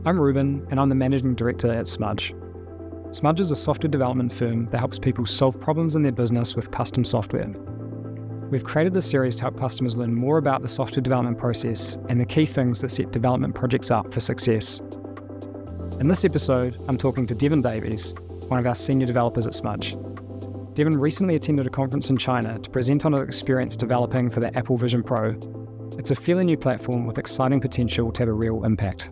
I'm Ruben, and I'm the Managing Director at Smudge. Smudge is a software development firm that helps people solve problems in their business with custom software. We've created this series to help customers learn more about the software development process and the key things that set development projects up for success. In this episode, I'm talking to Devin Davies, one of our senior developers at Smudge. Devin recently attended a conference in China to present on his experience developing for the Apple Vision Pro. It's a fairly new platform with exciting potential to have a real impact.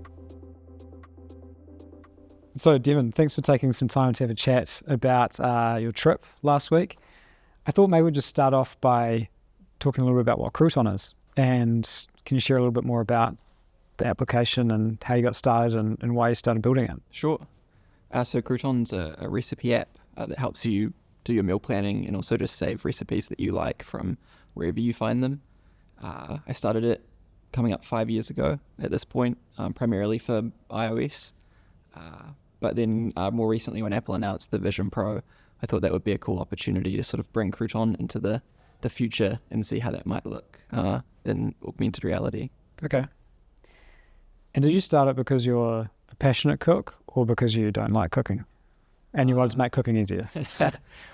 So Devin, thanks for taking some time to have a chat about your trip last week. I thought maybe we'd just start off by talking a little bit about what Crouton is. And can you share a little bit more about the application and how you got started and why you started building it? Sure. So Crouton's a recipe app that helps you do your meal planning and also just save recipes that you like from wherever you find them. I started it coming up 5 years ago at this point, primarily for iOS. But then more recently when Apple announced the Vision Pro, I thought that would be a cool opportunity to sort of bring Crouton into the future and see how that might look in augmented reality. Okay. And did you start it because you're a passionate cook or because you don't like cooking and you wanted to make cooking easier?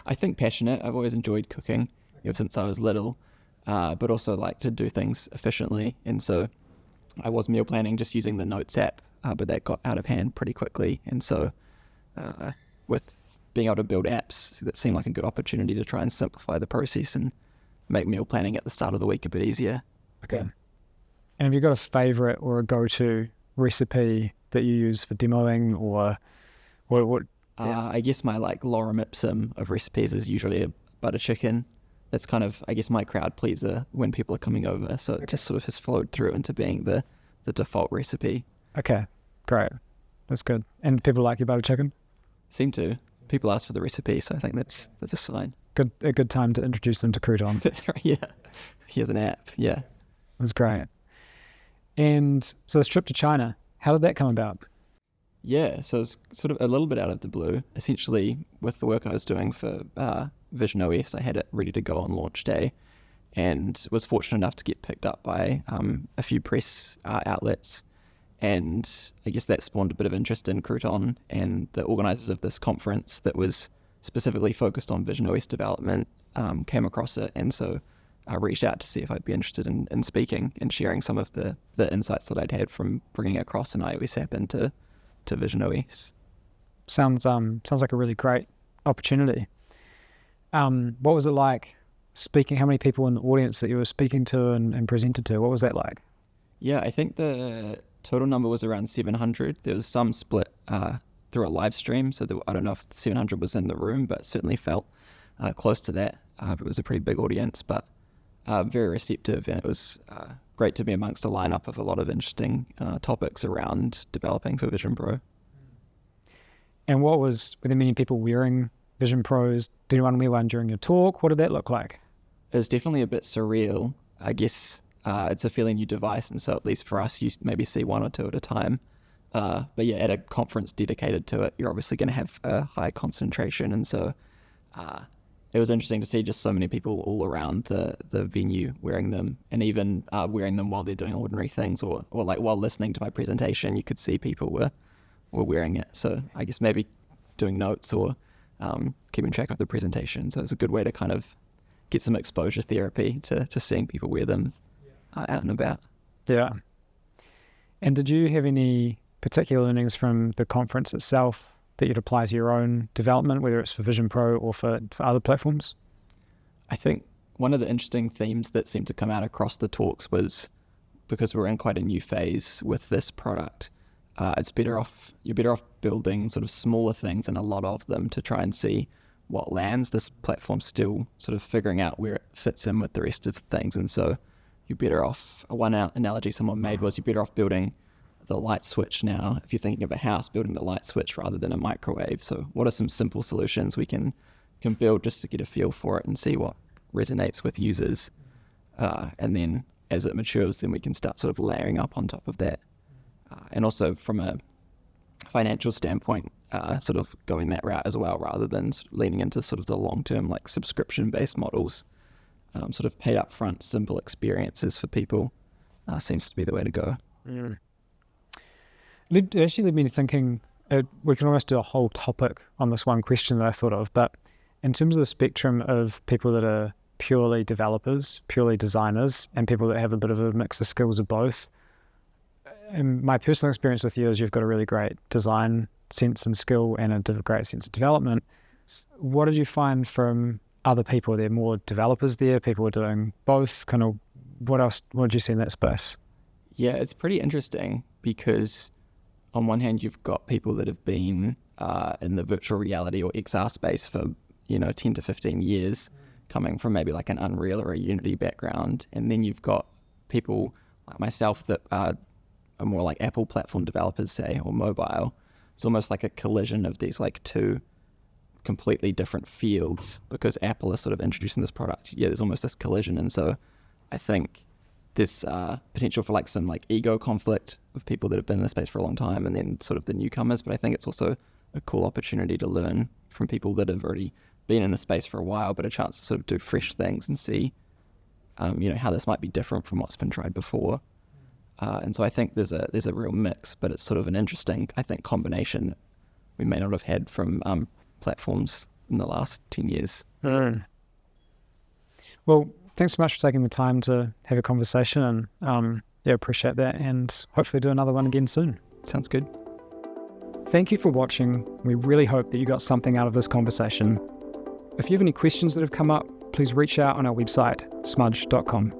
I think passionate. I've always enjoyed cooking ever since I was little, but also like to do things efficiently. And so I was meal planning just using the Notes app, but that got out of hand pretty quickly. And so with being able to build apps, that seemed like a good opportunity to try and simplify the process and make meal planning at the start of the week a bit easier. Okay. And have you got a favorite or a go-to recipe that you use for demoing or what? Yeah. I guess my like lorem ipsum of recipes is usually a butter chicken. That's kind of, I guess, my crowd pleaser when people are coming over. So it just sort of has flowed through into being the default recipe. Okay, great. That's good. And people like your butter chicken? Seem to. People ask for the recipe, so I think that's a sign. A good time to introduce them to Crouton. That's right, yeah. Here's an app, yeah. That's great. And so this trip to China, how did that come about? Yeah, so it's sort of a little bit out of the blue. Essentially, with the work I was doing for Vision OS, I had it ready to go on launch day and was fortunate enough to get picked up by a few press outlets. And I guess that spawned a bit of interest in Crouton, and the organisers of this conference that was specifically focused on Vision OS development came across it, and so I reached out to see if I'd be interested in speaking and sharing some of the insights that I'd had from bringing across an iOS app into Vision OS. Sounds like a really great opportunity. What was it like speaking? How many people in the audience that you were speaking to and presented to? What was that like? Yeah, I think the total number was around 700. There was some split through a live stream, so I don't know if 700 was in the room, but certainly felt close to that. It was a pretty big audience, but very receptive, and it was great to be amongst a lineup of a lot of interesting topics around developing for Vision Pro. And were there many people wearing Vision Pros? Did anyone wear one during your talk? What did that look like? It was definitely a bit surreal. I guess it's a fairly new device, and so at least for us, you maybe see one or two at a time. But yeah, at a conference dedicated to it, you're obviously going to have a high concentration, and so it was interesting to see just so many people all around the venue wearing them, and even wearing them while they're doing ordinary things, or like while listening to my presentation, you could see people were wearing it. So I guess maybe doing notes or keeping track of the presentation. So it's a good way to kind of get some exposure therapy to seeing people wear them out and about. Yeah. And did you have any particular learnings from the conference itself that you'd apply to your own development, whether it's for Vision Pro or for other platforms? I think one of the interesting themes that seemed to come out across the talks was, because we're in quite a new phase with this product, you're better off building sort of smaller things and a lot of them to try and see what lands. This platform's still sort of figuring out where it fits in with the rest of things, and so you're better off, one analogy someone made was, you're better off building the light switch now, if you're thinking of a house, building the light switch rather than a microwave. So what are some simple solutions we can build just to get a feel for it and see what resonates with users, and then as it matures, then we can start sort of layering up on top of that. And also from a financial standpoint, sort of going that route as well, rather than sort of leaning into sort of the long-term like subscription-based models. Sort of paid up front, simple experiences for people seems to be the way to go. Mm. It actually led me to thinking we can almost do a whole topic on this one question that I thought of, but in terms of the spectrum of people that are purely developers, purely designers, and people that have a bit of a mix of skills of both, in my personal experience with you is you've got a really great design sense and skill and a great sense of development. What did you find from other people? Are there more developers there? People are doing both? Kind of what else? What did you see in that space? Yeah, it's pretty interesting because on one hand, you've got people that have been in the virtual reality or XR space for, 10 to 15 years, coming from maybe like an Unreal or a Unity background. And then you've got people like myself that are more like Apple platform developers, say, or mobile. It's almost like a collision of these like two completely different fields because Apple is sort of introducing this product. Yeah, there's almost this collision. And so I think there's potential for like some like ego conflict of people that have been in the space for a long time and then sort of the newcomers. But I think it's also a cool opportunity to learn from people that have already been in the space for a while, but a chance to sort of do fresh things and see, how this might be different from what's been tried before. And so I think there's a real mix, but it's sort of an interesting, I think, combination that we may not have had from platforms in the last 10 years. Well, thanks so much for taking the time to have a conversation and appreciate that, and hopefully do another one again soon. Sounds good. Thank you for watching. We really hope that you got something out of this conversation. If you have any questions that have come up, please reach out on our website, smudge.com.